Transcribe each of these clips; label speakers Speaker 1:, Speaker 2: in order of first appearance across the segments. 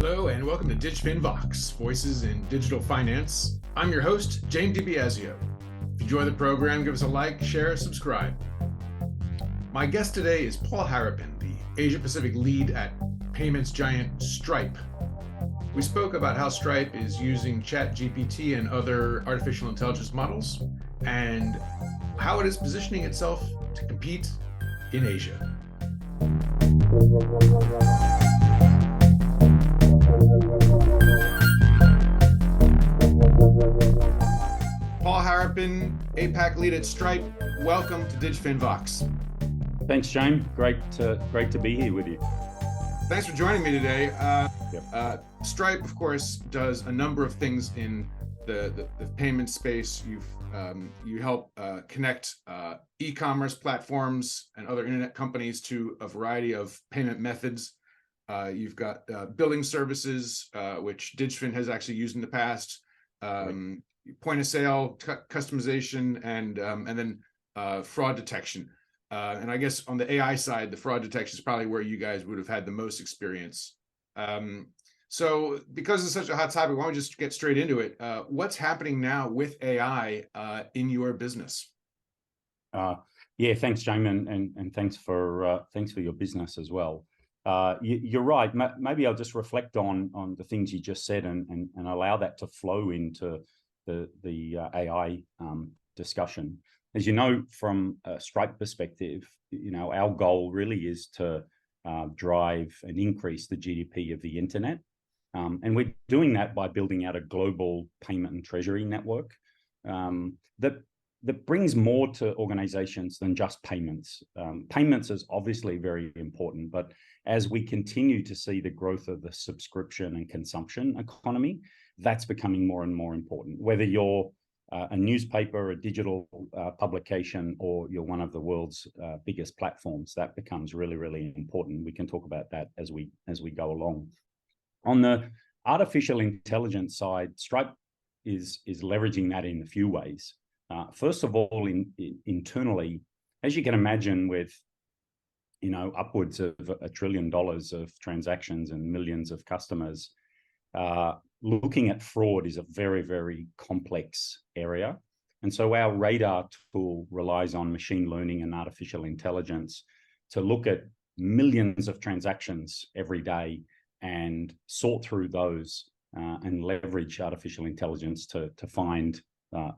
Speaker 1: Hello and welcome to DigFin VOX, Voices in Digital Finance. I'm your host, Jame DiBiasio. If you enjoy the program, give us a like, share, subscribe. My guest today is Paul Harapin, the Asia Pacific lead at payments giant Stripe. We spoke about how Stripe is using ChatGPT and other artificial intelligence models and how it is positioning itself to compete in Asia. Paul Harapin, APAC lead at Stripe. Welcome to DigFin VOX.
Speaker 2: Thanks, Jame. Great to be here with you.
Speaker 1: Thanks for joining me today. Stripe, of course, does a number of things in the payment space. You help connect e-commerce platforms and other internet companies to a variety of payment methods. You've got billing services, which DigFin has actually used in the past. Point of sale, customization, and then fraud detection. And I guess on the AI side, the fraud detection is probably where you guys would have had the most experience. So because it's such a hot topic, why don't we just get straight into it? What's happening now with AI in your business?
Speaker 2: Yeah, thanks, Jame, and thanks for your business as well. You're right. Maybe I'll just reflect on the things you just said and allow that to flow into the AI discussion. As you know, from a Stripe perspective, our goal really is to drive and increase the GDP of the internet. And we're doing that by building out a global payment and treasury network that brings more to organizations than just payments. Payments is obviously very important, but as we continue to see the growth of the subscription and consumption economy, that's becoming more and more important. Whether you're a newspaper, a digital publication, or you're one of the world's biggest platforms, that becomes really, really important. We can talk about that as we go along. On the artificial intelligence side, Stripe is leveraging that in a few ways. First of all, internally, as you can imagine, with upwards of $1 trillion of transactions and millions of customers, looking at fraud is a very, very complex area. And so our radar tool relies on machine learning and artificial intelligence to look at millions of transactions every day and sort through those and leverage artificial intelligence to find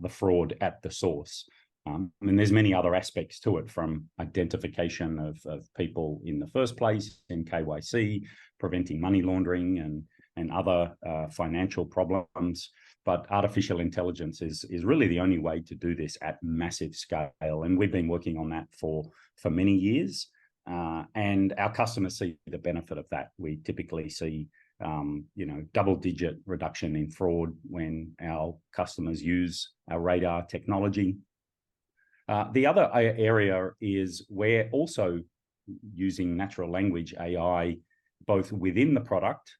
Speaker 2: the fraud at the source. And there's many other aspects to it, from identification of people in the first place, in KYC, preventing money laundering and other financial problems. But artificial intelligence is really the only way to do this at massive scale. And we've been working on that for many years. And our customers see the benefit of that. We typically see double-digit reduction in fraud when our customers use our radar technology. The other area is we're also using natural language AI both within the product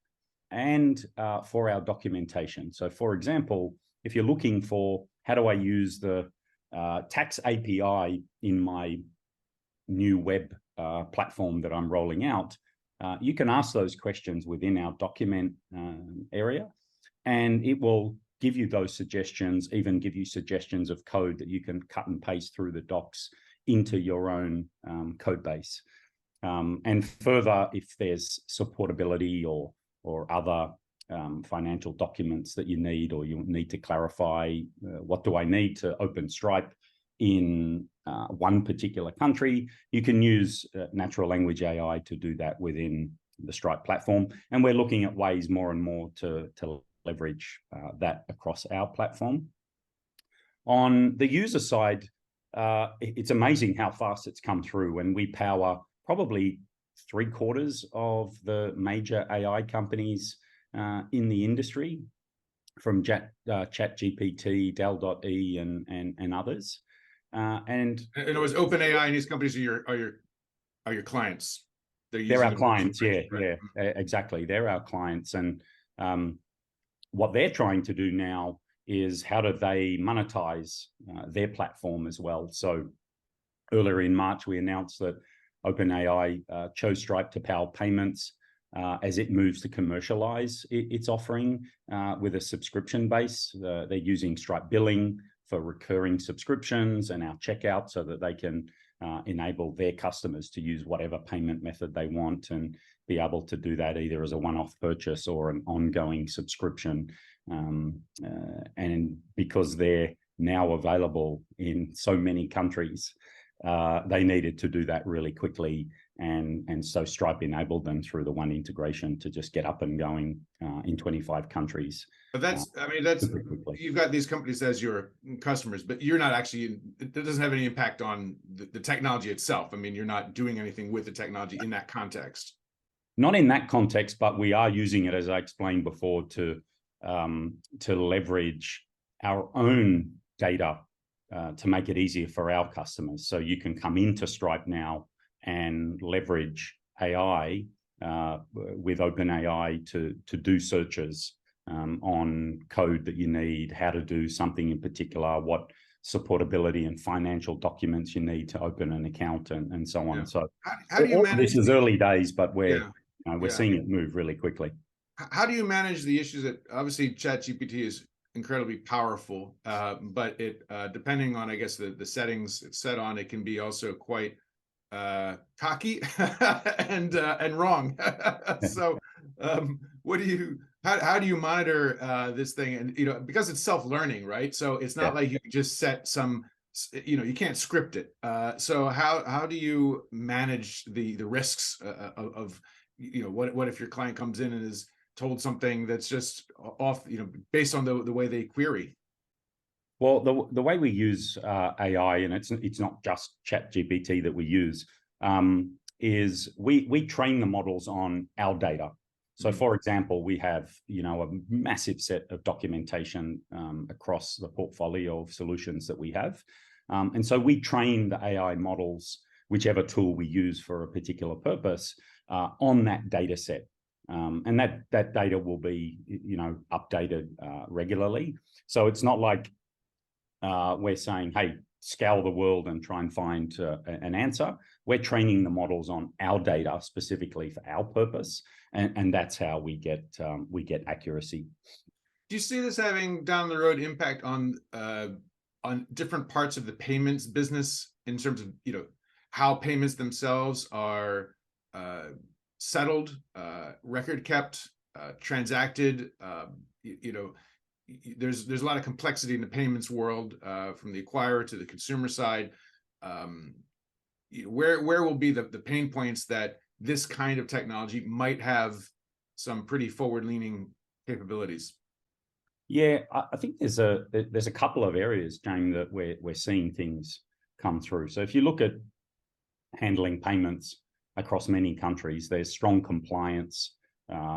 Speaker 2: and for our documentation. So, for example, if you're looking for how do I use the tax API in my new web platform that I'm rolling out, you can ask those questions within our document area, and it will give you those suggestions, even give you suggestions of code that you can cut and paste through the docs into your own code base. And further, if there's supportability or other financial documents that you need, or you need to clarify what do I need to open Stripe in one particular country, you can use natural language AI to do that within the Stripe platform. And we're looking at ways more and more to leverage that across our platform. On the user side, it's amazing how fast it's come through, and we power probably 3/4 of the major AI companies in the industry, from ChatGPT, Dell.E, and others. And
Speaker 1: it was OpenAI, and these companies are your clients.
Speaker 2: They're our clients, yeah, exactly. They're our clients, and what they're trying to do now is how do they monetize their platform as well. So earlier in March, we announced that OpenAI chose Stripe to power payments as it moves to commercialize its offering with a subscription base. They're using Stripe Billing for recurring subscriptions and our checkout so that they can enable their customers to use whatever payment method they want and be able to do that either as a one-off purchase or an ongoing subscription. And because they're now available in so many countries, they needed to do that really quickly. And so Stripe enabled them through the one integration to just get up and going in 25 countries.
Speaker 1: But that's, I mean, that's, you've got these companies as your customers, but you're not actually, it doesn't have any impact on the technology itself. I mean, you're not doing anything with the technology in that context.
Speaker 2: Not in that context, but we are using it, as I explained before, to leverage our own data to make it easier for our customers. So you can come into Stripe now and leverage AI with OpenAI to do searches on code that you need, how to do something in particular, what supportability and financial documents you need to open an account and so on. Yeah. So
Speaker 1: how do you manage?
Speaker 2: This is early days, but we're seeing it move really quickly.
Speaker 1: How do you manage the issues that obviously ChatGPT is incredibly powerful, but it depending on, I guess, the settings it's set on, it can be also quite cocky and wrong. So what do you, how do you monitor this thing? And, you know, because it's self-learning, right? So it's not like you just set some, you know, you can't script it. So how do you manage the risks of, you know, what if your client comes in and is told something that's just off, you know, based on the way they query?
Speaker 2: Well, the way we use AI, and it's not just ChatGPT that we use, is we train the models on our data. So, for example, we have, you know, a massive set of documentation across the portfolio of solutions that we have, and so we train the AI models, whichever tool we use for a particular purpose, on that data set. And that data will be, you know, updated regularly. So it's not like we're saying, hey, scour the world and try and find an answer. We're training the models on our data specifically for our purpose, and that's how we get accuracy.
Speaker 1: Do you see this having down the road impact on different parts of the payments business in terms of, you know, how payments themselves are settled, record kept, transacted? You know, there's a lot of complexity in the payments world, from the acquirer to the consumer side. Where will be the pain points that this kind of technology might have some pretty forward-leaning capabilities?
Speaker 2: Yeah, I think there's a couple of areas, Jame, that we're seeing things come through. So if you look at handling payments across many countries, there's strong compliance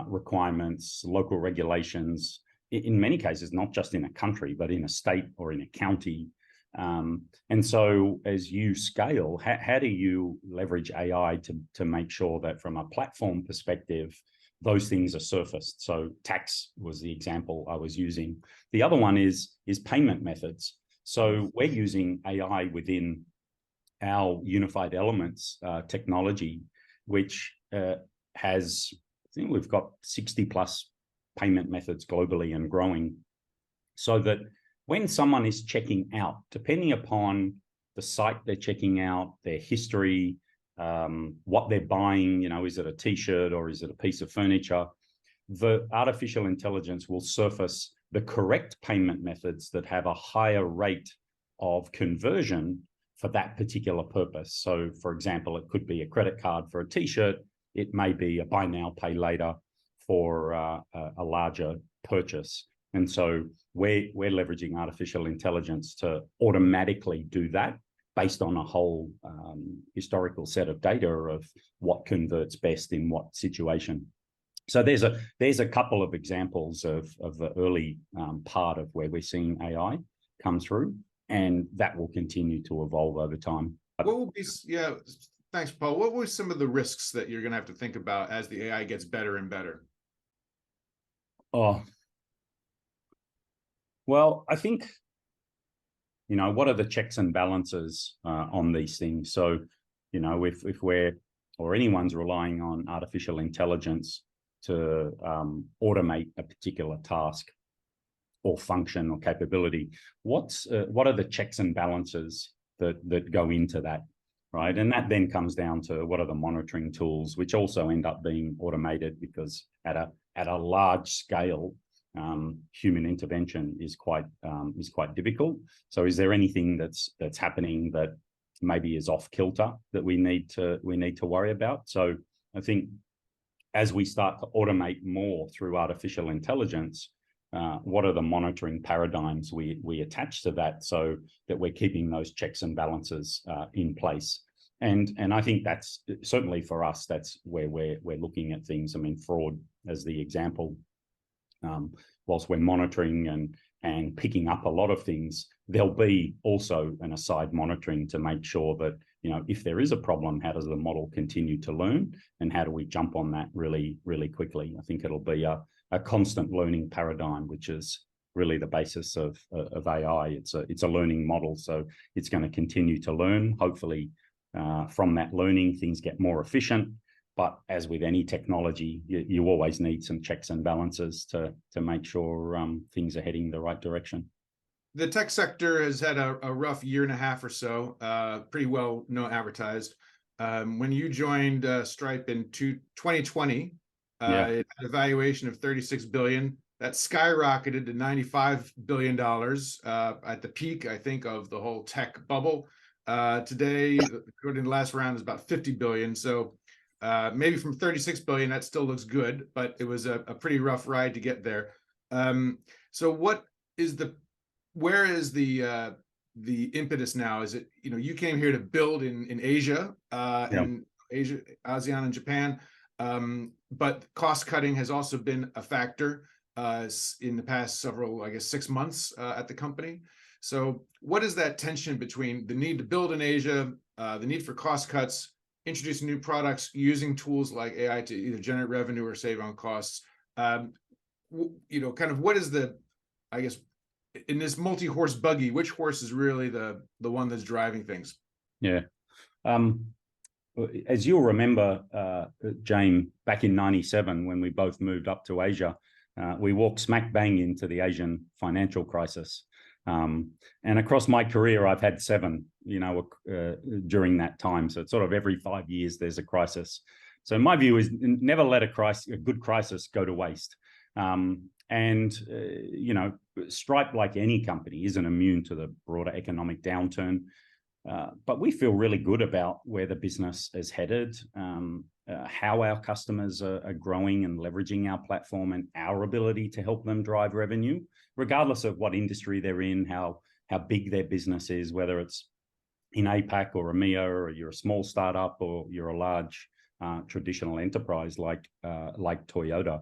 Speaker 2: requirements, local regulations, in many cases, not just in a country, but in a state or in a county. And so as you scale, how do you leverage AI to make sure that from a platform perspective, those things are surfaced? So tax was the example I was using. The other one is payment methods. So we're using AI within our unified elements technology, which has, I think we've got 60 plus payment methods globally and growing, so that when someone is checking out, depending upon the site they're checking out, their history, what they're buying, you know, is it a t-shirt or is it a piece of furniture, the artificial intelligence will surface the correct payment methods that have a higher rate of conversion for that particular purpose. So for example, it could be a credit card for a t-shirt. It may be a buy now, pay later for a larger purchase. And so we're leveraging artificial intelligence to automatically do that based on a whole historical set of data of what converts best in what situation. So there's a couple of examples of the early part of where we're seeing AI come through, and that will continue to evolve over time.
Speaker 1: What will be, yeah, thanks, Paul. What were some of the risks that you're going to have to think about as the AI gets better and better?
Speaker 2: Oh, well, I think, you know, what are the checks and balances on these things? So, you know, if we're or anyone's relying on artificial intelligence to automate a particular task or function or capability, what are the checks and balances that go into that, right? And that then comes down to what are the monitoring tools, which also end up being automated, because at a large scale, human intervention is quite difficult. So is there anything that's happening that maybe is off kilter that we need to worry about? So I think as we start to automate more through artificial intelligence, what are the monitoring paradigms we attach to that, so that we're keeping those checks and balances in place? And I think that's certainly for us, that's where we're looking at things. I mean, fraud as the example. Whilst we're monitoring and picking up a lot of things, there'll be also an aside monitoring to make sure that, you know, if there is a problem, how does the model continue to learn, and how do we jump on that really, really quickly? I think it'll be a constant learning paradigm, which is really the basis of AI. It's a learning model, so it's going to continue to learn. Hopefully, from that learning, things get more efficient. But as with any technology, you always need some checks and balances to make sure things are heading the right direction.
Speaker 1: The tech sector has had a rough year and a half or so, pretty well advertised. When you joined Stripe in 2020, it had a valuation of $36 billion. That skyrocketed to $95 billion at the peak, I think, of the whole tech bubble. Today, according to the last round, is about $50 billion. So maybe from 36 billion, that still looks good, but it was a pretty rough ride to get there. So where is the impetus now? Is it, you know, you came here to build in Asia, and Asia, ASEAN and Japan, but cost cutting has also been a factor in the past several, I guess, 6 months at the company. So what is that tension between the need to build in Asia, the need for cost cuts, introducing new products, using tools like AI to either generate revenue or save on costs? You know, kind of what is the, I guess, in this multi-horse buggy, which horse is really the one that's driving things?
Speaker 2: Yeah. As you'll remember, Jame, back in '97, when we both moved up to Asia, we walked smack bang into the Asian financial crisis. And across my career, I've had 7, you know, during that time. So it's sort of every 5 years there's a crisis. So my view is never let a good crisis go to waste. You know, Stripe, like any company, isn't immune to the broader economic downturn. But we feel really good about where the business is headed, how our customers are growing and leveraging our platform, and our ability to help them drive revenue, regardless of what industry they're in, how big their business is, whether it's in APAC or EMEA, or you're a small startup, or you're a large traditional enterprise like Toyota.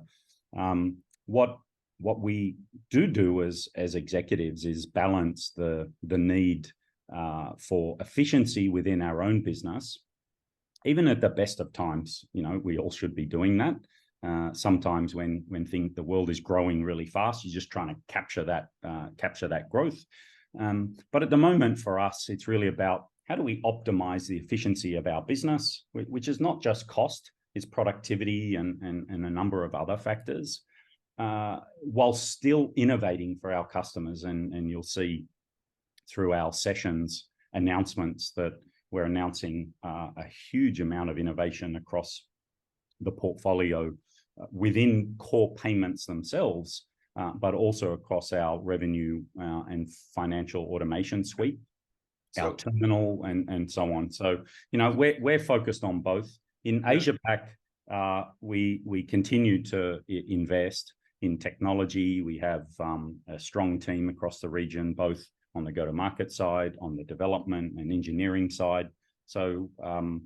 Speaker 2: What we do as executives is balance the need for efficiency within our own business. Even at the best of times, you know, we all should be doing that. Sometimes when the world is growing really fast, you're just trying to capture that growth. But at the moment, for us, it's really about how do we optimize the efficiency of our business, which is not just cost, it's productivity and a number of other factors, while still innovating for our customers. And you'll see through our sessions announcements that we're announcing a huge amount of innovation across the portfolio within core payments themselves, but also across our revenue and financial automation suite, our terminal, and so on. So, you know, we're focused on both. In Asia Pac, we continue to invest in technology. We have a strong team across the region, both on the go-to-market side, on the development and engineering side. So,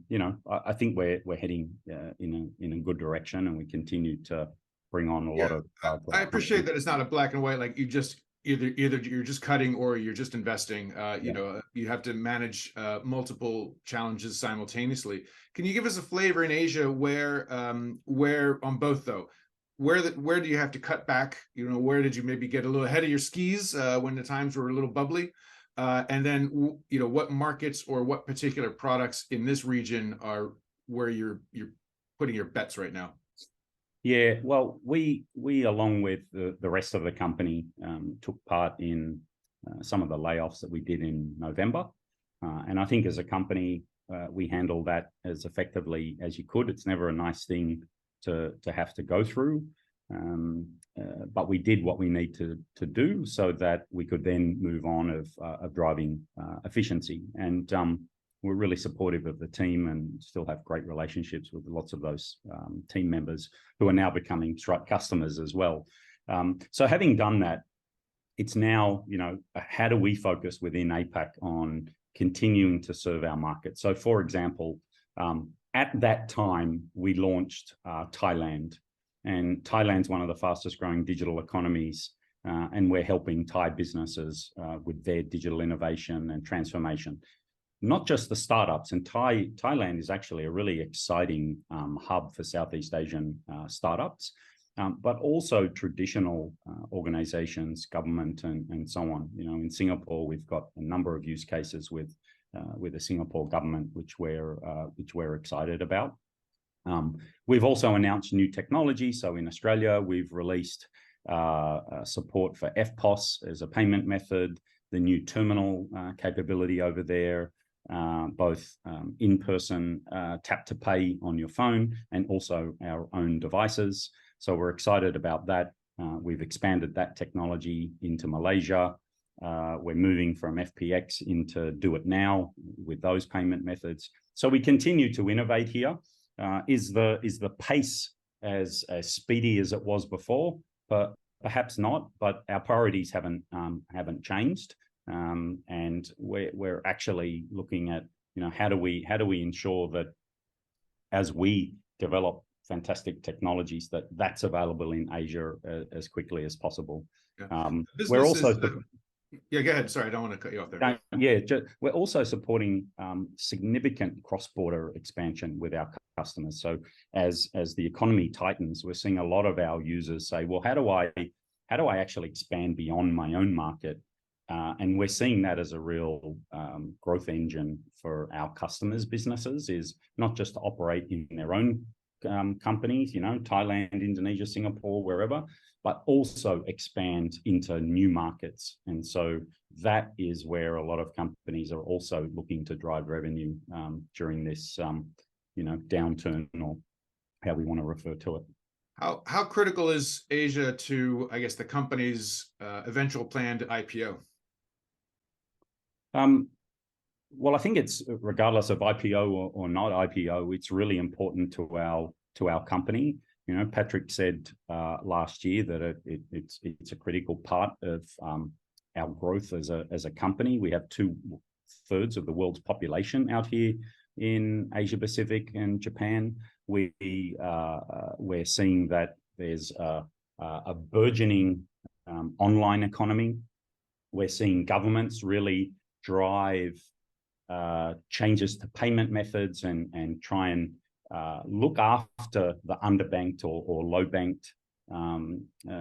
Speaker 2: you know, I think we're heading in a good direction, and we continue to bring on a lot of.
Speaker 1: I appreciate that it's not a black and white, like you just either you're just cutting or you're just investing. You know, you have to manage multiple challenges simultaneously. Can you give us a flavor in Asia where on both though? Where do you have to cut back? You know, where did you maybe get a little ahead of your skis when the times were a little bubbly? And then, you know, what markets or what particular products in this region are where you're putting your bets right now?
Speaker 2: Yeah, well, we along with the rest of the company took part in some of the layoffs that we did in November, and I think as a company we handled that as effectively as you could. It's never a nice thing to have to go through, but we did what we need to do so that we could then move on of driving efficiency. And we're really supportive of the team and still have great relationships with lots of those team members who are now becoming Stripe customers as well. So having done that, it's now, how do we focus within APAC on continuing to serve our market? So for example, at that time, we launched Thailand, and Thailand's one of the fastest growing digital economies, and we're helping Thai businesses with their digital innovation and transformation. Not just the startups, and Thailand is actually a really exciting hub for Southeast Asian startups, but also traditional organizations, government, and so on. In Singapore, we've got a number of use cases with the Singapore government, which we're excited about. We've also announced new technology. So in Australia, we've released support for FPOS as a payment method, the new terminal capability over there, both in-person tap to pay on your phone and also our own devices. So we're excited about that. We've expanded that technology into Malaysia. We're moving from FPX into Do It Now with those payment methods. So we continue to innovate here. Is the pace as speedy as it was before? But perhaps not. But our priorities haven't changed. And we're actually looking at, how do we ensure that as we develop fantastic technologies that's available in Asia as quickly as possible.
Speaker 1: Yeah.
Speaker 2: We're also
Speaker 1: yeah, go ahead. Sorry, I don't want to cut you off there.
Speaker 2: We're also supporting significant cross-border expansion with our customers. So as the economy tightens, we're seeing a lot of our users say, well, how do I actually expand beyond my own market? And we're seeing that as a real growth engine for our customers' businesses, is not just to operate in their own companies, Thailand, Indonesia, Singapore, wherever, but also expand into new markets. And so that is where a lot of companies are also looking to drive revenue during this, downturn, or how we want to refer to it.
Speaker 1: How critical is Asia to, I guess, the company's eventual planned IPO?
Speaker 2: Well, I think it's, regardless of IPO or not IPO, it's really important to our company. Patrick said last year that it's a critical part of our growth as a company. We have 2/3 of the world's population out here in Asia Pacific and Japan. We're seeing that there's a burgeoning online economy. We're seeing governments really drive changes to payment methods and try and look after the underbanked or low-banked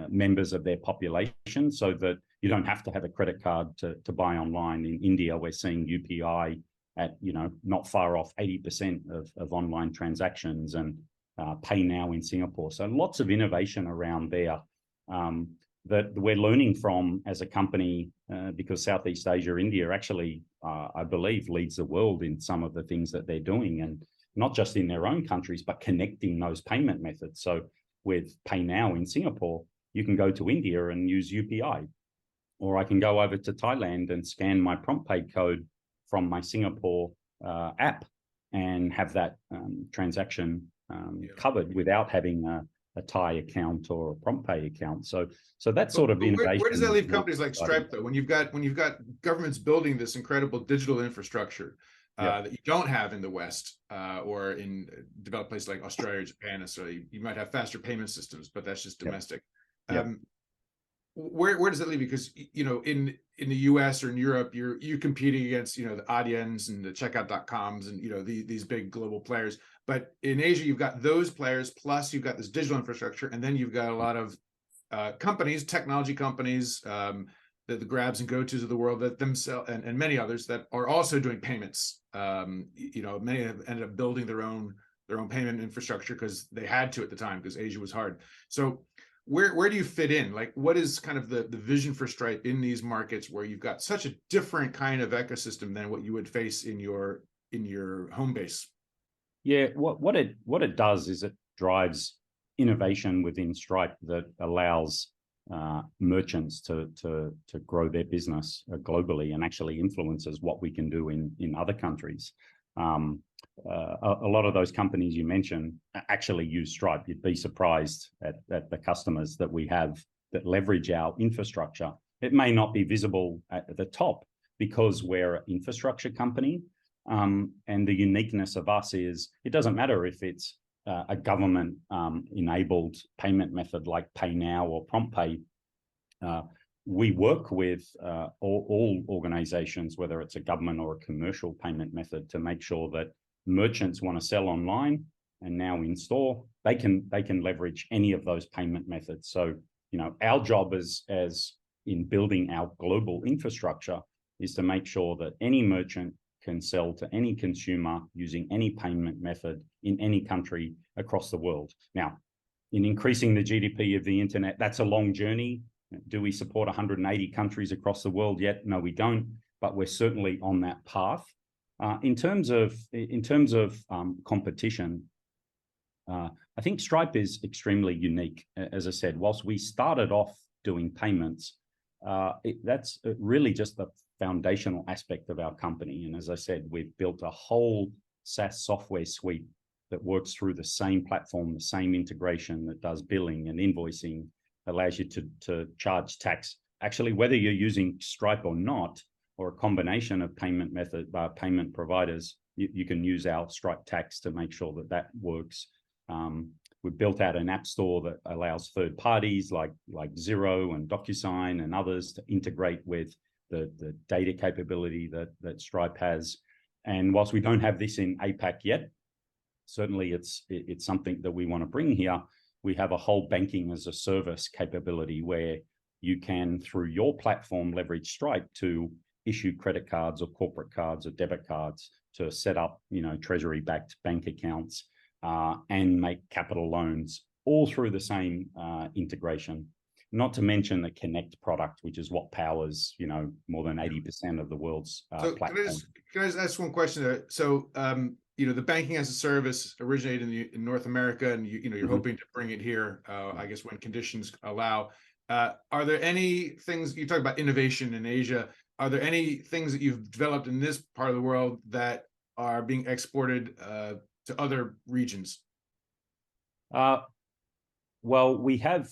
Speaker 2: members of their population, so that you don't have to have a credit card to buy online. In India, we're seeing UPI at not far off 80% of online transactions, and Pay Now in Singapore. So lots of innovation around there that we're learning from as a company, because Southeast Asia, India actually, I believe, leads the world in some of the things that they're doing, and not just in their own countries, but connecting those payment methods. So with Pay Now in Singapore, you can go to India and use UPI, or I can go over to Thailand and scan my prompt pay code from my Singapore app and have that transaction covered without having a Thai account or a prompt pay account. So that sort of innovation.
Speaker 1: Where does that leave companies like Stripe, though? When you've got governments building this incredible digital infrastructure that you don't have in the West or in developed places like Australia or Japan. So you might have faster payment systems, but that's just domestic. Where does that leave you? Because in the US or in Europe, you're competing against the Adyens and the Checkout.coms and these big global players. But in Asia, you've got those players, plus you've got this digital infrastructure, and then you've got a lot of companies, technology companies, the Grabs and GoTos of the world that themselves and many others that are also doing payments. Many have ended up building their own their own payment infrastructure because they had to at the time because Asia was hard. So where do you fit in? Like, what is kind of the vision for Stripe in these markets where you've got such a different kind of ecosystem than what you would face in your home base?
Speaker 2: Yeah, what it does is it drives innovation within Stripe that allows merchants to grow their business globally, and actually influences what we can do in other countries. A lot of those companies you mentioned actually use Stripe. You'd be surprised at the customers that we have that leverage our infrastructure. It may not be visible at the top because we're an infrastructure company. And the uniqueness of us is it doesn't matter if it's a government enabled payment method like Pay Now or Prompt Pay. We work with all organizations, whether it's a government or a commercial payment method, to make sure that merchants want to sell online and now in store, they can leverage any of those payment methods. So, our job as in building our global infrastructure is to make sure that any merchant can sell to any consumer using any payment method in any country across the world. Now, in increasing the GDP of the internet, that's a long journey. Do we support 180 countries across the world yet? No, we don't, but we're certainly on that path. In terms of competition, I think Stripe is extremely unique. As I said, whilst we started off doing payments, that's really just the foundational aspect of our company. And as I said, we've built a whole SaaS software suite that works through the same platform, the same integration that does billing and invoicing, allows you to charge tax. Actually, whether you're using Stripe or not, or a combination of payment payment providers, you can use our Stripe tax to make sure that works. We've built out an app store that allows third parties like Xero and DocuSign and others to integrate with the data capability that Stripe has. And whilst we don't have this in APAC yet, certainly it's something that we want to bring here. We have a whole banking as a service capability where you can, through your platform, leverage Stripe to issue credit cards or corporate cards or debit cards, to set up, treasury-backed bank accounts and make capital loans, all through the same integration. Not to mention the Connect product, which is what powers, more than 80% of the world's platform.
Speaker 1: Can I just ask one question there? So, the banking as a service originated in North America, and you're hoping to bring it here, I guess, when conditions allow. Are there any things you talk about innovation in Asia? Are there any things that you've developed in this part of the world that are being exported to other regions?
Speaker 2: Well, we have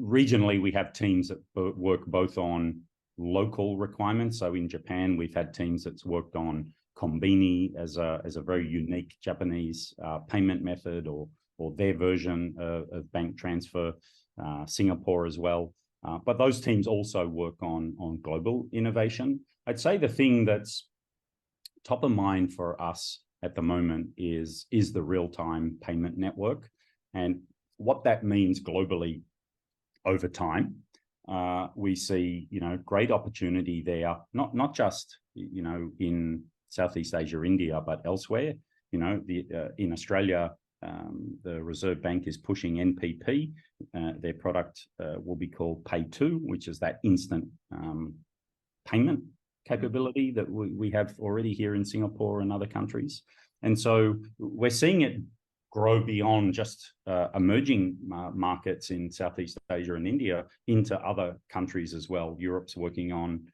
Speaker 2: regionally, we have teams that work both on local requirements. So in Japan, we've had teams that's worked on Konbini as a very unique Japanese payment method, or their version of bank transfer. Singapore as well. But those teams also work on global innovation. I'd say the thing that's top of mind for us at the moment is the real-time payment network, and what that means globally over time. We see, great opportunity there, not just, in Southeast Asia, India, but elsewhere. In Australia, the Reserve Bank is pushing NPP. Their product will be called Pay2, which is that instant payment capability that we have already here in Singapore and other countries. And so we're seeing it grow beyond just emerging markets in Southeast Asia and India into other countries as well. Europe's working on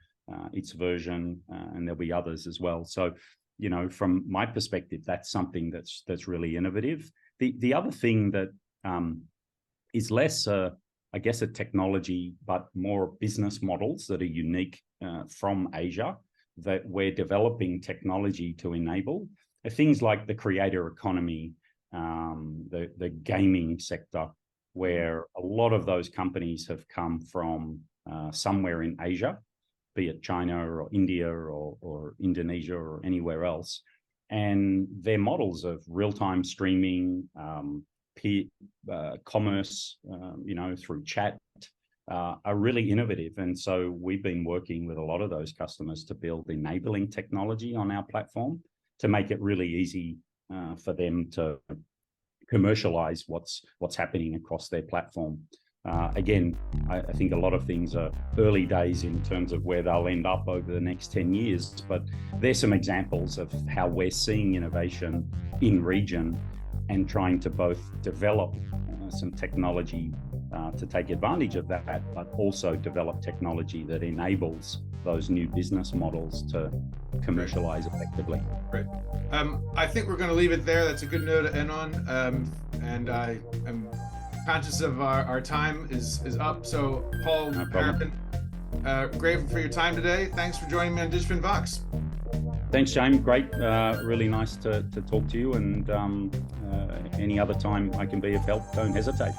Speaker 2: its version, and there'll be others as well. So, from my perspective, that's something that's really innovative. The other thing that is less, I guess, a technology, but more business models that are unique from Asia, that we're developing technology to enable, are things like the creator economy, the gaming sector, where a lot of those companies have come from somewhere in Asia, be it China or India or Indonesia or anywhere else. And their models of real-time streaming, commerce, through chat, are really innovative. And so we've been working with a lot of those customers to build enabling technology on our platform to make it really easy for them to commercialize what's happening across their platform. Again, I think a lot of things are early days in terms of where they'll end up over the next 10 years, but there's some examples of how we're seeing innovation in region and trying to both develop some technology to take advantage of that, but also develop technology that enables those new business models to commercialize effectively.
Speaker 1: Great. I think we're going to leave it there. That's a good note to end on. And I am conscious of our time is up. So Paul Harapin, grateful for your time today. Thanks for joining me on DigFin VOX.
Speaker 2: Thanks, Jame. Great. Really nice to talk to you. And any other time I can be of help, don't hesitate.